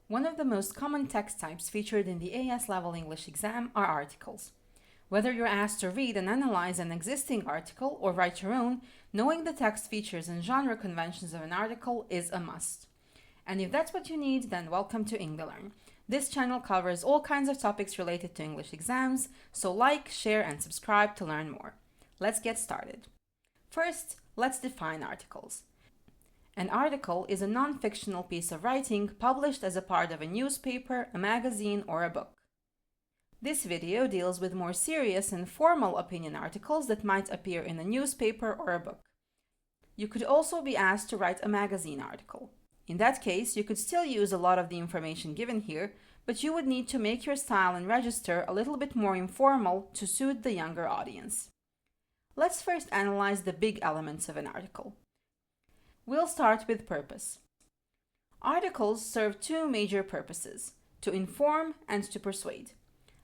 One of the most common text types featured in the AS level English exam are articles. Whether you're asked to read and analyze an existing article or write your own, knowing the text features and genre conventions of an article is a must. And if that's what you need, then welcome to EngliLearn. This channel covers all kinds of topics related to English exams, so like, share, and subscribe to learn more. Let's get started. First, let's define articles. An article is a non-fictional piece of writing published as a part of a newspaper, a magazine, or a book. This video deals with more serious and formal opinion articles that might appear in a newspaper or a book. You could also be asked to write a magazine article. In that case, you could still use a lot of the information given here, but you would need to make your style and register a little bit more informal to suit the younger audience. Let's first analyze the big elements of an article. We'll start with purpose. Articles serve two major purposes: to inform and to persuade.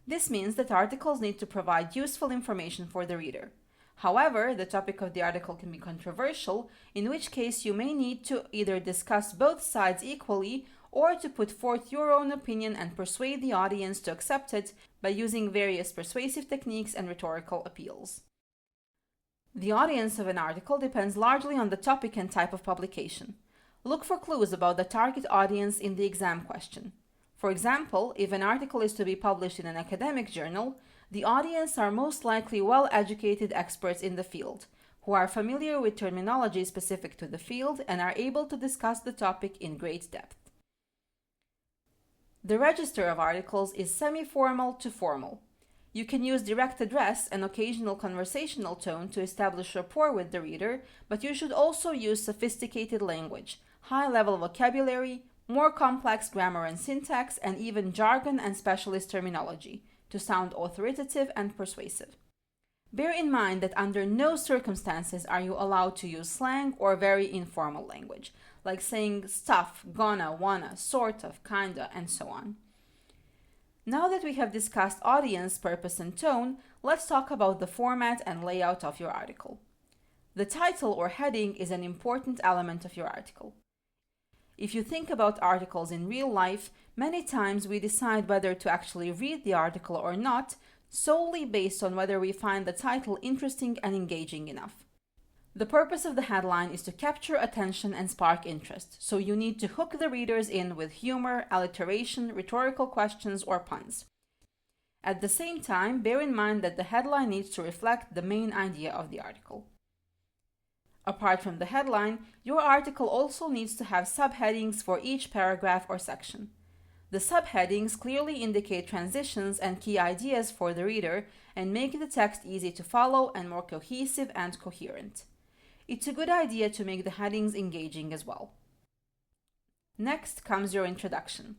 This means that articles need to provide useful information for the reader. However, the topic of the article can be controversial, in which case you may need to either discuss both sides equally or to put forth your own opinion and persuade the audience to accept it by using various persuasive techniques and rhetorical appeals. The audience of an article depends largely on the topic and type of publication. Look for clues about the target audience in the exam question. For example, if an article is to be published in an academic journal, the audience are most likely well-educated experts in the field, who are familiar with terminology specific to the field and are able to discuss the topic in great depth. The register of articles is semi-formal to formal. You can use direct address and occasional conversational tone to establish rapport with the reader, but you should also use sophisticated language, high-level vocabulary, more complex grammar and syntax, and even jargon and specialist terminology to sound authoritative and persuasive. Bear in mind that under no circumstances are you allowed to use slang or very informal language, like saying stuff, gonna, wanna, sort of, kinda, and so on. Now that we have discussed audience, purpose, and tone, let's talk about the format and layout of your article. The title or heading is an important element of your article. If you think about articles in real life, many times we decide whether to actually read the article or not solely based on whether we find the title interesting and engaging enough. The purpose of the headline is to capture attention and spark interest, so you need to hook the readers in with humor, alliteration, rhetorical questions, or puns. At the same time, bear in mind that the headline needs to reflect the main idea of the article. Apart from the headline, your article also needs to have subheadings for each paragraph or section. The subheadings clearly indicate transitions and key ideas for the reader and make the text easy to follow and more cohesive and coherent. It's a good idea to make the headings engaging as well. Next comes your introduction.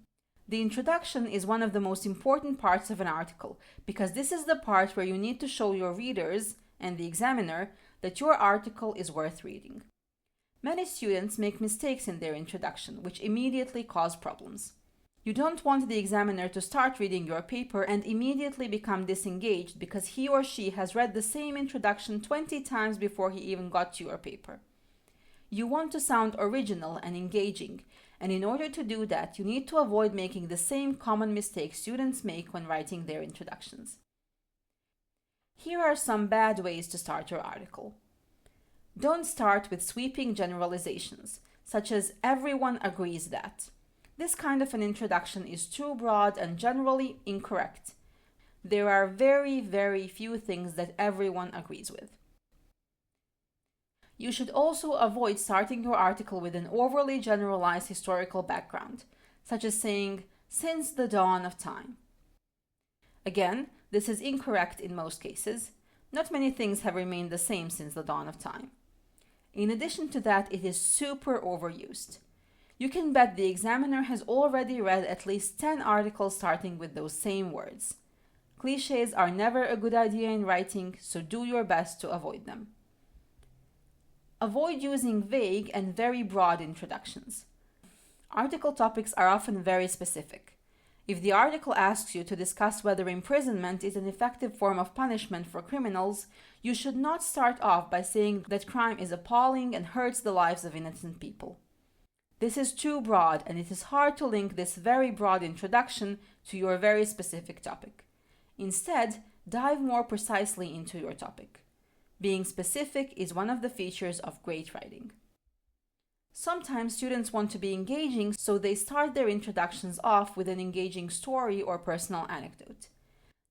The introduction is one of the most important parts of an article because this is the part where you need to show your readers and the examiner that your article is worth reading. Many students make mistakes in their introduction, which immediately cause problems. You don't want the examiner to start reading your paper and immediately become disengaged because he or she has read the same introduction 20 times before he even got to your paper. You want to sound original and engaging, and in order to do that, you need to avoid making the same common mistakes students make when writing their introductions. Here are some bad ways to start your article. Don't start with sweeping generalizations, such as "everyone agrees that." This kind of an introduction is too broad and generally incorrect. There are very, very few things that everyone agrees with. You should also avoid starting your article with an overly generalized historical background, such as saying, "since the dawn of time." Again, this is incorrect in most cases. Not many things have remained the same since the dawn of time. In addition to that, it is super overused. You can bet the examiner has already read at least 10 articles starting with those same words. Clichés are never a good idea in writing, so do your best to avoid them. Avoid using vague and very broad introductions. Article topics are often very specific. If the article asks you to discuss whether imprisonment is an effective form of punishment for criminals, you should not start off by saying that crime is appalling and hurts the lives of innocent people. This is too broad, and it is hard to link this very broad introduction to your very specific topic. Instead, dive more precisely into your topic. Being specific is one of the features of great writing. Sometimes students want to be engaging, so they start their introductions off with an engaging story or personal anecdote.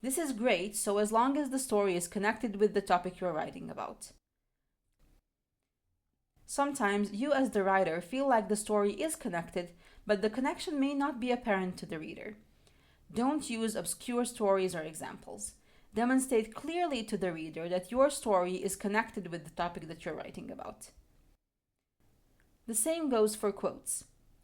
This is great, so as long as the story is connected with the topic you're writing about. Sometimes you as the writer feel like the story is connected, but the connection may not be apparent to the reader. Don't use obscure stories or examples. Demonstrate clearly to the reader that your story is connected with the topic that you're writing about. The same goes for quotes.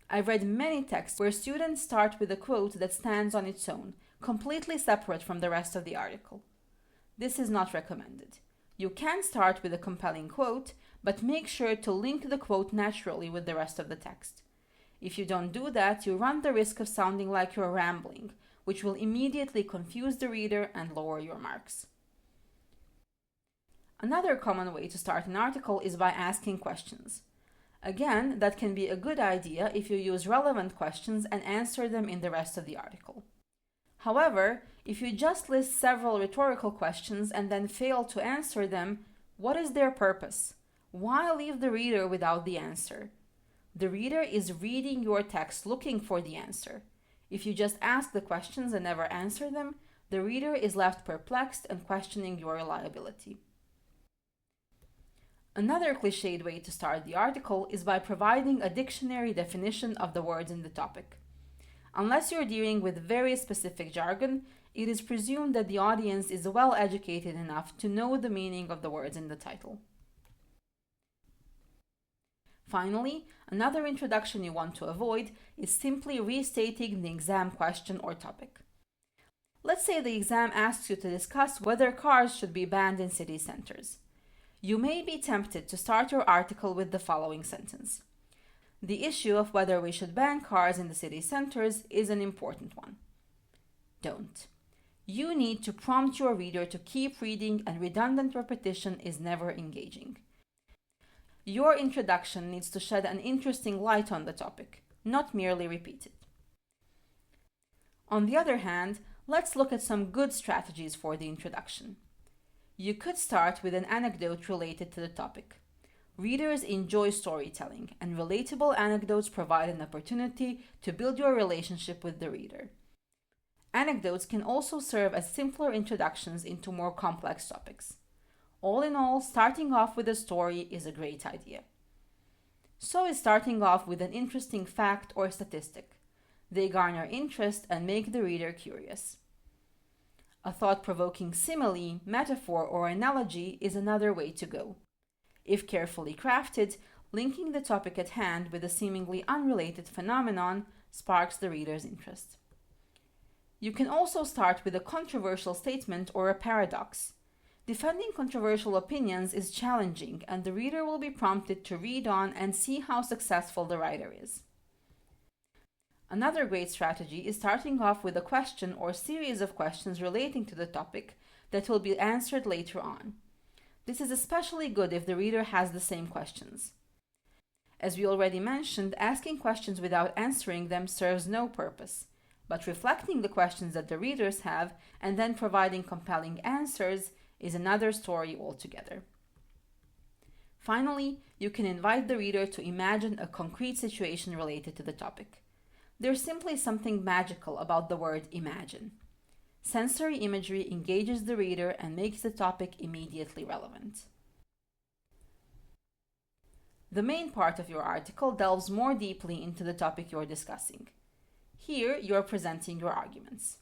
I've read many texts where students start with a quote that stands on its own, completely separate from the rest of the article. This is not recommended. You can start with a compelling quote, but make sure to link the quote naturally with the rest of the text. If you don't do that, you run the risk of sounding like you're rambling, which will immediately confuse the reader and lower your marks. Another common way to start an article is by asking questions. Again, that can be a good idea if you use relevant questions and answer them in the rest of the article. However, if you just list several rhetorical questions and then fail to answer them, what is their purpose? Why leave the reader without the answer? The reader is reading your text looking for the answer. If you just ask the questions and never answer them, the reader is left perplexed and questioning your reliability. Another cliched way to start the article is by providing a dictionary definition of the words in the topic. Unless you're dealing with very specific jargon, it is presumed that the audience is well educated enough to know the meaning of the words in the title. Finally, another introduction you want to avoid is simply restating the exam question or topic. Let's say the exam asks you to discuss whether cars should be banned in city centers. You may be tempted to start your article with the following sentence. The issue of whether we should ban cars in the city centers is an important one. Don't. You need to prompt your reader to keep reading, and redundant repetition is never engaging. Your introduction needs to shed an interesting light on the topic, not merely repeat it. On the other hand, let's look at some good strategies for the introduction. You could start with an anecdote related to the topic. Readers enjoy storytelling, and relatable anecdotes provide an opportunity to build your relationship with the reader. Anecdotes can also serve as simpler introductions into more complex topics. All in all, starting off with a story is a great idea. So is starting off with an interesting fact or statistic. They garner interest and make the reader curious. A thought-provoking simile, metaphor, or analogy is another way to go. If carefully crafted, linking the topic at hand with a seemingly unrelated phenomenon sparks the reader's interest. You can also start with a controversial statement or a paradox. Defending controversial opinions is challenging, and the reader will be prompted to read on and see how successful the writer is. Another great strategy is starting off with a question or series of questions relating to the topic that will be answered later on. This is especially good if the reader has the same questions. As we already mentioned, asking questions without answering them serves no purpose, but reflecting the questions that the readers have and then providing compelling answers is another story altogether. Finally, you can invite the reader to imagine a concrete situation related to the topic. There's simply something magical about the word imagine. Sensory imagery engages the reader and makes the topic immediately relevant. The main part of your article delves more deeply into the topic you're discussing. Here, you're presenting your arguments.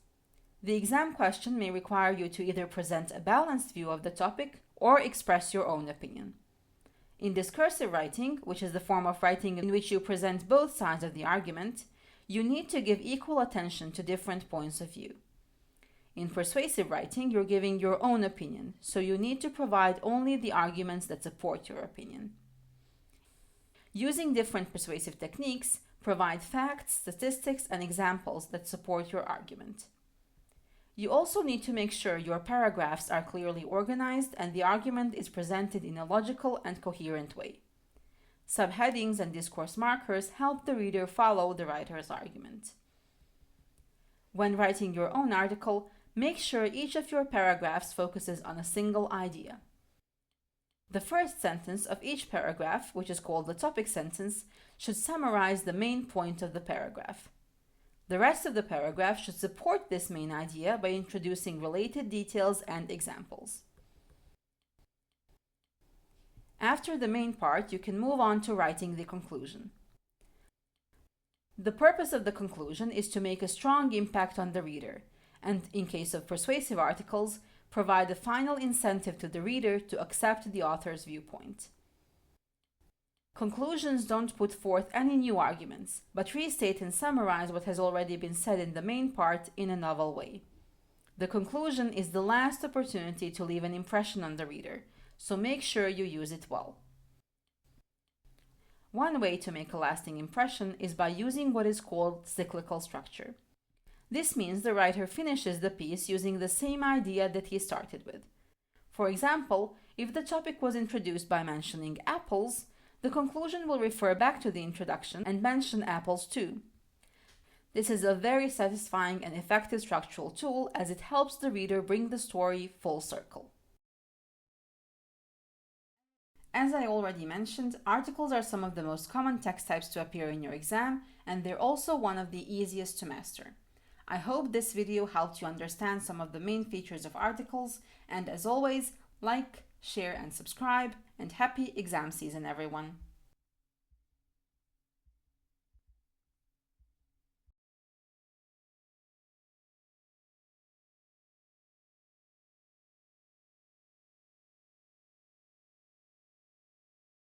The exam question may require you to either present a balanced view of the topic or express your own opinion. In discursive writing, which is the form of writing in which you present both sides of the argument, you need to give equal attention to different points of view. In persuasive writing, you're giving your own opinion, so you need to provide only the arguments that support your opinion. Using different persuasive techniques, provide facts, statistics, and examples that support your argument. You also need to make sure your paragraphs are clearly organized and the argument is presented in a logical and coherent way. Subheadings and discourse markers help the reader follow the writer's argument. When writing your own article, make sure each of your paragraphs focuses on a single idea. The first sentence of each paragraph, which is called the topic sentence, should summarize the main point of the paragraph. The rest of the paragraph should support this main idea by introducing related details and examples. After the main part, you can move on to writing the conclusion. The purpose of the conclusion is to make a strong impact on the reader, and in case of persuasive articles, provide a final incentive to the reader to accept the author's viewpoint. Conclusions don't put forth any new arguments, but restate and summarize what has already been said in the main part in a novel way. The conclusion is the last opportunity to leave an impression on the reader, so make sure you use it well. One way to make a lasting impression is by using what is called cyclical structure. This means the writer finishes the piece using the same idea that he started with. For example, if the topic was introduced by mentioning apples, the conclusion will refer back to the introduction and mention apples too. This is a very satisfying and effective structural tool as it helps the reader bring the story full circle. As I already mentioned, articles are some of the most common text types to appear in your exam, and they're also one of the easiest to master. I hope this video helped you understand some of the main features of articles, and as always, like, share and subscribe, and happy exam season everyone!